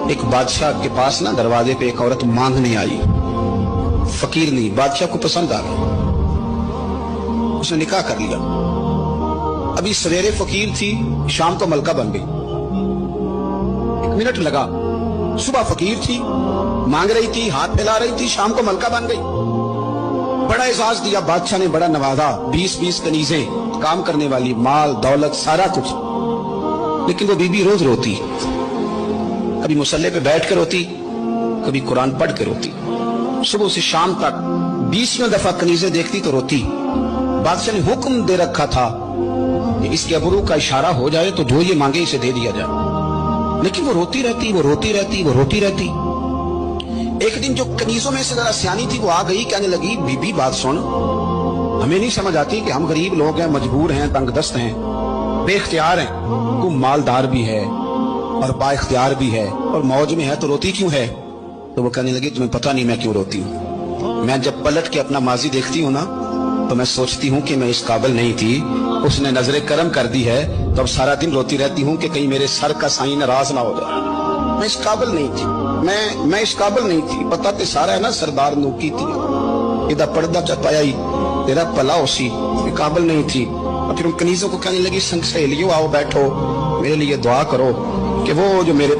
ایک بادشاہ کے پاس نا دروازے پہ ایک عورت مانگنے آئی، فقیر نہیں، بادشاہ کو پسند آ گئی، اس نے نکاح کر لیا۔ ابھی سویرے فقیر تھی، شام کو ملکہ بن گئی، 1 منٹ لگا۔ صبح فقیر تھی، مانگ رہی تھی، ہاتھ پھیلا رہی تھی، شام کو ملکہ بن گئی۔ بڑا اعزاز دیا بادشاہ نے، بڑا نوازا، 20 کنیزیں، کام کرنے والی، مال دولت سارا کچھ۔ لیکن وہ بی بی روز روتی، کبھی مصلی پہ بیٹھ کے روتی، کبھی قرآن پڑھ کے روتی، صبح سے شام تک 20 دفعہ کنیزیں دیکھتی تو روتی۔ بادشاہ نے حکم دے رکھا تھا کہ اس کے ابرو کا اشارہ ہو جائے تو جو یہ مانگے اسے دے دیا جائے، لیکن وہ روتی رہتی، وہ روتی رہتی، وہ روتی رہتی۔ ایک دن جو کنیزوں میں سے ذرا سیانی تھی وہ آ گئی، کہنے لگی بی بی بات سن، ہمیں نہیں سمجھ آتی کہ ہم غریب لوگ ہیں، مجبور ہیں، تنگ دست ہیں، بے اختیار ہیں، تو مالدار بھی ہے اور با اختیار بھی ہے اور موج میں ہے، تو روتی کیوں ہے؟ تو وہ کہنے لگی تمہیں پتہ نہیں میں کیوں روتی ہوں، میں جب پلٹ کے اپنا ماضی دیکھتی ہوں نا تو میں سوچتی ہوں کہ میں اس قابل نہیں تھی، اس نے نظر کرم کر دی ہے، تو اب سارا دن روتی رہتی ہوں کہ کہیں میرے سر کا سائیں ناراض نہ ہو جائے، میں اس قابل نہیں تھی، میں اس قابل نہیں تھی، پتہ تے سارا ہے نا سردار نو کی تھی، ادھا پردہ چپایا ہی تیرا پلا اسی، قابل نہیں تھی۔ اور پھر ان کنیزوں کو کہنے لگی سنگ سہیلیوں آؤ بیٹھو، میرے لیے دعا کرو کہ وہ جو میرے